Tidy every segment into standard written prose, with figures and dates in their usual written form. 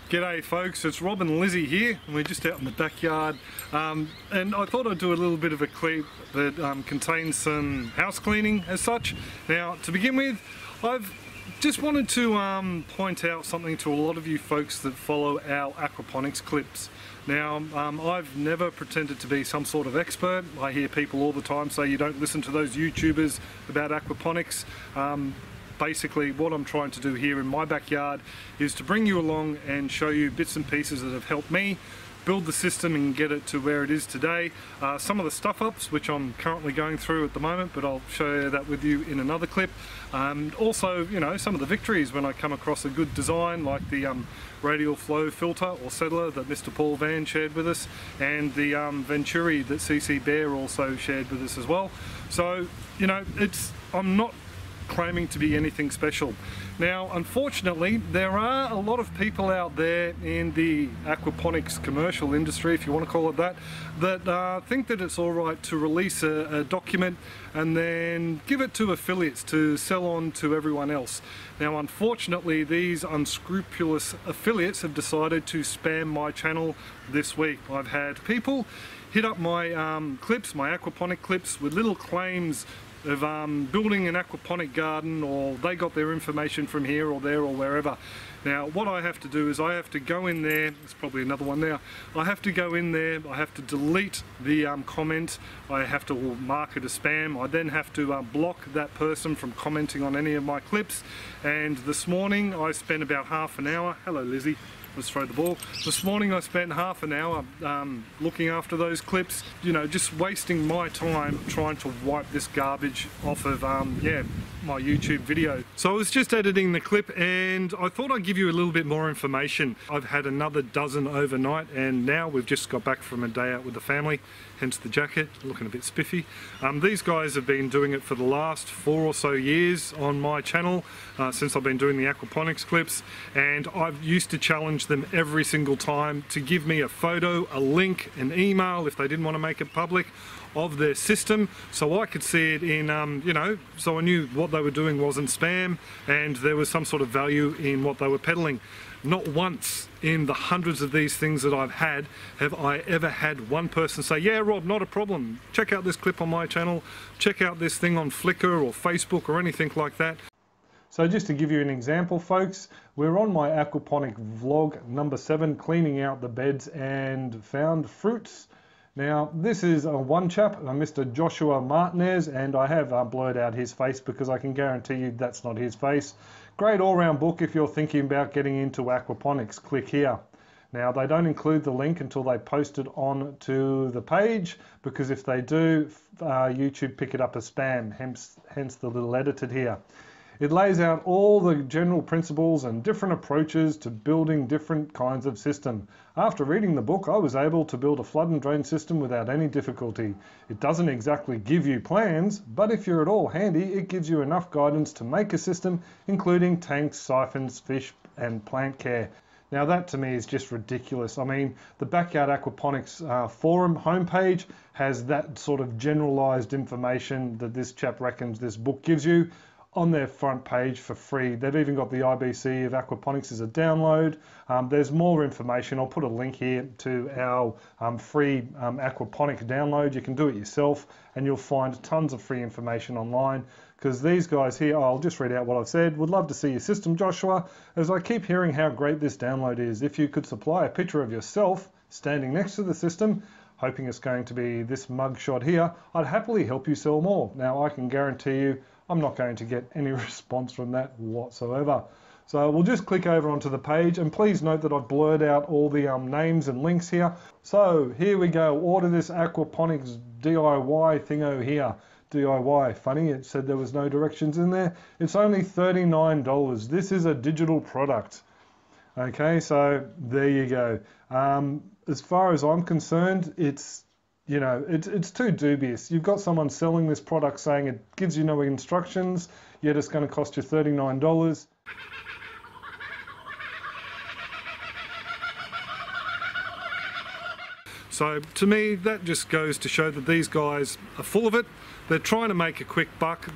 G'day folks, it's Rob and Lizzie here, and we're just out in the backyard, and I thought I'd do a little bit of a clip that contains some house cleaning as such. Now, to begin with, I've just wanted to point out something to a lot of you folks that follow our aquaponics clips. Now, I've never pretended to be some sort of expert. I hear people all the time say you don't listen to those YouTubers about aquaponics. Basically, what I'm trying to do here in my backyard is to bring you along and show you bits and pieces that have helped me build the system and get it to where it is today. Some of the stuff-ups which I'm currently going through at the moment, but I'll share that with you in another clip. Also, you know, some of the victories when I come across a good design like the radial flow filter or settler that Mr. Paul Van shared with us, and the Venturi that CC Bear also shared with us as well. So, you know, I'm not claiming to be anything special. Now, unfortunately, there are a lot of people out there in the aquaponics commercial industry, if you want to call it that, that think that it's all right to release a document and then give it to affiliates to sell on to everyone else. Now, unfortunately, these unscrupulous affiliates have decided to spam my channel this week. I've had people hit up my clips, my aquaponic clips, with little claims of building an aquaponic garden, or they got their information from here or there or wherever. Now, what I have to do is I have to go in there, there's probably another one now, I have to go in there, I have to delete the comment, I have to mark it as spam, I then have to block that person from commenting on any of my clips. And this morning I spent about half an hour, hello Lizzie, let's throw the ball. This morning I spent half an hour looking after those clips, you know, just wasting my time trying to wipe this garbage off of my YouTube video. So I was just editing the clip and I thought I'd give you a little bit more information. I've had another dozen overnight, and now we've just got back from a day out with the family, hence the jacket, looking a bit spiffy. These guys have been doing it for the last 4 or so years on my channel, since I've been doing the aquaponics clips, and I've used to challenge them every single time to give me a photo, a link, an email if they didn't want to make it public, of their system, so I could see it in, you know, so I knew what they were doing wasn't spam and there was some sort of value in what they were peddling. Not once in the hundreds of these things that I've had have I ever had one person say, yeah Rob, not a problem, check out this clip on my channel, check out this thing on Flickr or Facebook or anything like that. So just to give you an example folks, we're on my aquaponic vlog number 7, cleaning out the beds and found fruits. Now this is one chap, Mr. Joshua Martinez, and I have blurred out his face because I can guarantee you that's not his face. Great all-round book if you're thinking about getting into aquaponics, click here. Now they don't include the link until they post it on to the page, because if they do, YouTube pick it up as spam, hence the little edited here. It lays out all the general principles and different approaches to building different kinds of system. After reading the book, I was able to build a flood and drain system without any difficulty. It doesn't exactly give you plans, but if you're at all handy, it gives you enough guidance to make a system, including tanks, siphons, fish, and plant care. Now that to me is just ridiculous. I mean, the Backyard Aquaponics forum homepage has that sort of generalized information that this chap reckons this book gives you on their front page for free. They've even got the IBC of aquaponics as a download. There's more information. I'll put a link here to our free aquaponic download. You can do it yourself and you'll find tons of free information online, because these guys here, I'll just read out what I've said. Would love to see your system, Joshua, as I keep hearing how great this download is. If you could supply a picture of yourself standing next to the system, hoping it's going to be this mug shot here, I'd happily help you sell more. Now I can guarantee you I'm not going to get any response from that whatsoever. So we'll just click over onto the page, and please note that I've blurred out all the names and links here. So here we go, order this aquaponics DIY thingo here. DIY, funny, it said there was no directions in there. It's only $39. This is a digital product. Okay, so there you go. As far as I'm concerned, it's, you know, it's too dubious. You've got someone selling this product saying it gives you no instructions, yet it's going to cost you $39. So to me, that just goes to show that these guys are full of it. They're trying to make a quick buck.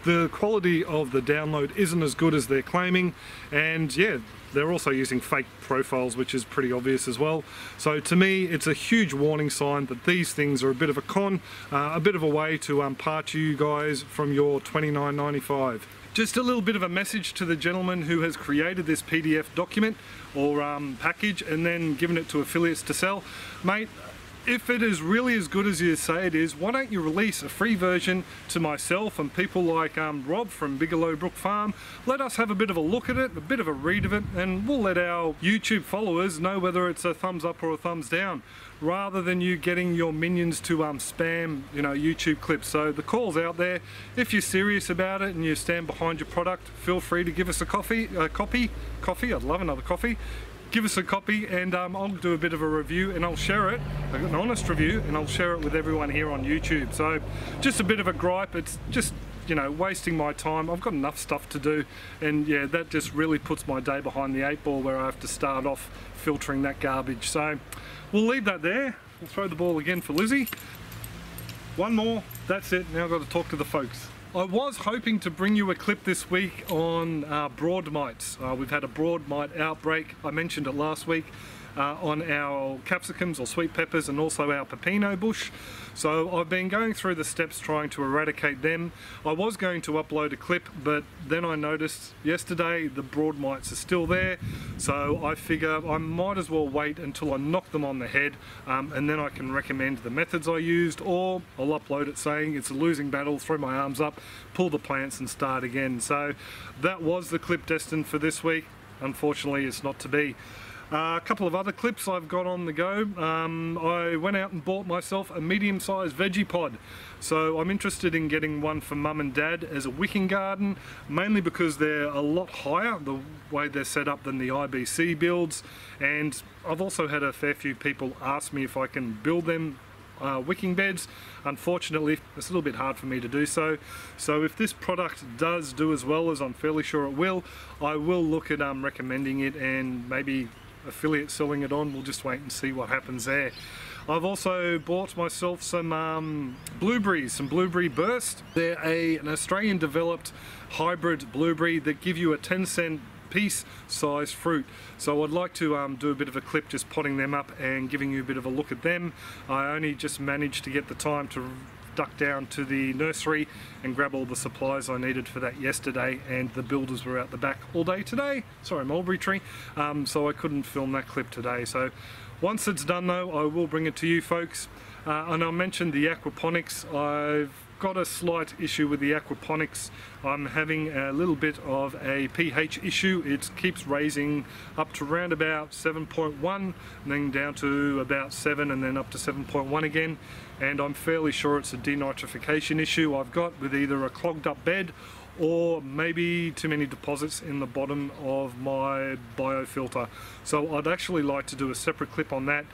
The quality of the download isn't as good as they're claiming, and yeah, they're also using fake profiles, which is pretty obvious as well. So to me, it's a huge warning sign that these things are a bit of a con, a bit of a way to part you guys from your $29.95. Just a little bit of a message to the gentleman who has created this PDF document or package and then given it to affiliates to sell. Mate, if it is really as good as you say it is, why don't you release a free version to myself and people like Rob from Bigelow Brook Farm? Let us have a bit of a look at it, a bit of a read of it, and we'll let our YouTube followers know whether it's a thumbs up or a thumbs down, rather than you getting your minions to spam, you know, YouTube clips. So the call's out there. If you're serious about it and you stand behind your product, feel free to give us a copy. I'd love another coffee. Give us a copy and I'll do a bit of a review and I'll share it, an honest review, and I'll share it with everyone here on YouTube. So just a bit of a gripe, it's just, you know, wasting my time. I've got enough stuff to do, and yeah, that just really puts my day behind the 8 ball where I have to start off filtering that garbage. So we'll leave that there. We'll throw the ball again for Lizzie. One more, that's it. Now I've got to talk to the folks. I was hoping to bring you a clip this week on broad mites. We've had a broad mite outbreak. I mentioned it last week on our capsicums or sweet peppers and also our pepino bush. So I've been going through the steps trying to eradicate them. I was going to upload a clip, but then I noticed yesterday the broad mites are still there. So I figure I might as well wait until I knock them on the head, and then I can recommend the methods I used, or I'll upload it saying it's a losing battle, throw my arms up, pull the plants and start again. So that was the clip destined for this week. Unfortunately, it's not to be. A couple of other clips I've got on the go. I went out and bought myself a medium-sized veggie pod. So I'm interested in getting one for mum and dad as a wicking garden, mainly because they're a lot higher the way they're set up than the IBC builds. And I've also had a fair few people ask me if I can build them wicking beds. Unfortunately, it's a little bit hard for me to do so. So if this product does do as well as I'm fairly sure it will, I will look at recommending it and maybe affiliate selling it on. We'll just wait and see what happens there. I've also bought myself some blueberries, some blueberry burst. They're an Australian developed hybrid blueberry that give you a 10-cent piece size fruit. So I'd like to do a bit of a clip just potting them up and giving you a bit of a look at them. I only just managed to get the time to duck down to the nursery and grab all the supplies I needed for that yesterday, and the builders were out the back all day today. Sorry, mulberry tree. So I couldn't film that clip today. So once it's done though, I will bring it to you folks. And I mentioned the Aquaponics. I've got a slight issue with the Aquaponics. I'm having a little bit of a pH issue. It keeps raising up to around about 7.1 and then down to about 7 and then up to 7.1 again. And I'm fairly sure it's a denitrification issue I've got with either a clogged up bed or maybe too many deposits in the bottom of my biofilter. So I'd actually like to do a separate clip on that.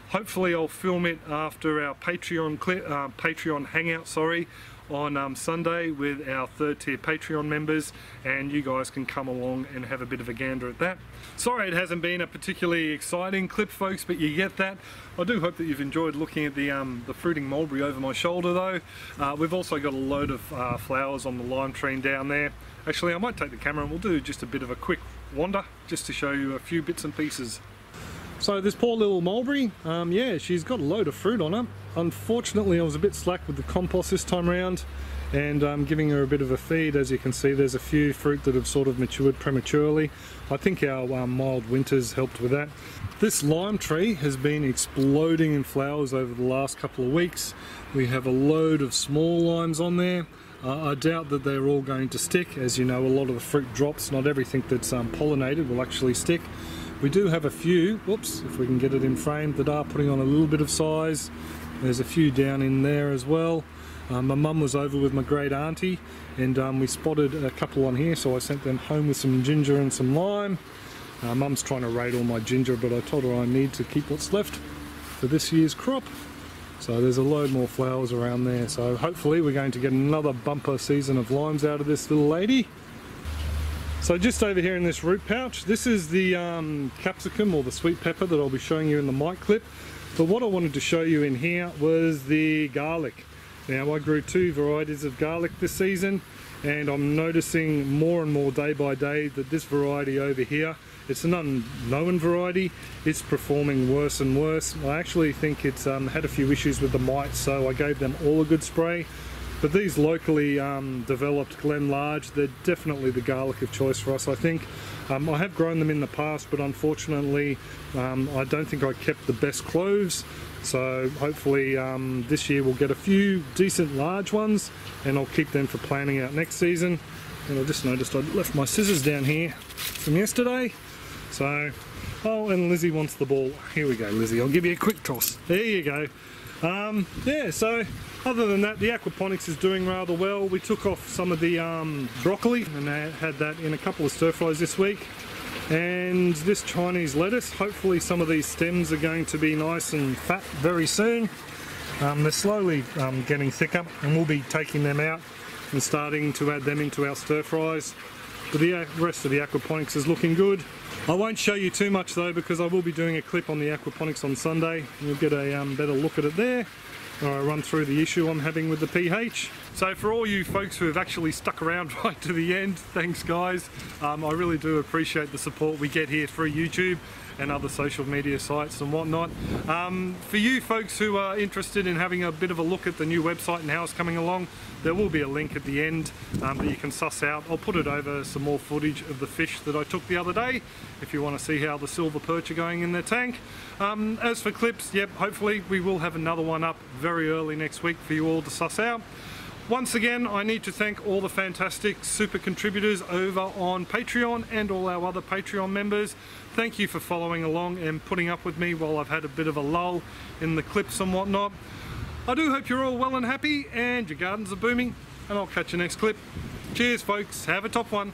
Hopefully I'll film it after our Patreon clip, Patreon hangout, sorry, on Sunday with our third tier Patreon members, and you guys can come along and have a bit of a gander at that. Sorry it hasn't been a particularly exciting clip folks, but you get that. I do hope that you've enjoyed looking at the fruiting mulberry over my shoulder though. We've also got a load of flowers on the lime tree down there. Actually I might take the camera and we'll do just a bit of a quick wander just to show you a few bits and pieces. So this poor little mulberry, yeah, she's got a load of fruit on her. Unfortunately I was a bit slack with the compost this time around, and I'm giving her a bit of a feed. As you can see, there's a few fruit that have sort of matured prematurely. I think our mild winters helped with that. This lime tree has been exploding in flowers over the last couple of weeks. We have a load of small limes on there. I doubt that they're all going to stick. As you know, a lot of the fruit drops. Not everything that's pollinated will actually stick. We do have a few, whoops, if we can get it in frame, that are putting on a little bit of size. There's a few down in there as well. My mum was over with my great auntie and we spotted a couple on here, so I sent them home with some ginger and some lime. Mum's trying to raid all my ginger, but I told her I need to keep what's left for this year's crop. So there's a load more flowers around there. So hopefully we're going to get another bumper season of limes out of this little lady. So just over here in this root pouch, this is the capsicum or the sweet pepper that I'll be showing you in the mite clip. But what I wanted to show you in here was the garlic. Now I grew 2 varieties of garlic this season, and I'm noticing more and more day by day that this variety over here, it's an unknown variety, it's performing worse and worse. I actually think it's had a few issues with the mites, so I gave them all a good spray. But these locally developed Glen Large, they're definitely the garlic of choice for us, I think. I have grown them in the past, but unfortunately I don't think I kept the best cloves. So hopefully this year we'll get a few decent large ones, and I'll keep them for planting out next season. And I just noticed I left my scissors down here from yesterday. So, oh, and Lizzie wants the ball. Here we go, Lizzie, I'll give you a quick toss. There you go. Yeah, so other than that, the aquaponics is doing rather well. We took off some of the broccoli, and I had that in a couple of stir fries this week. And this Chinese lettuce, hopefully some of these stems are going to be nice and fat very soon. They're slowly getting thicker, and we'll be taking them out and starting to add them into our stir fries. But the rest of the aquaponics is looking good. I won't show you too much though, because I will be doing a clip on the aquaponics on Sunday. You'll get a better look at it there, where I run through the issue I'm having with the pH. So for all you folks who have actually stuck around right to the end, thanks guys. I really do appreciate the support we get here through YouTube and other social media sites and whatnot. For you folks who are interested in having a bit of a look at the new website and how it's coming along, there will be a link at the end that you can suss out. I'll put it over some more footage of the fish that I took the other day if you want to see how the silver perch are going in their tank. As for clips, yep, hopefully we will have another one up very early next week for you all to suss out. Once again, I need to thank all the fantastic super contributors over on Patreon and all our other Patreon members. Thank you for following along and putting up with me while I've had a bit of a lull in the clips and whatnot. I do hope you're all well and happy and your gardens are booming, and I'll catch you next clip. Cheers folks, have a top one.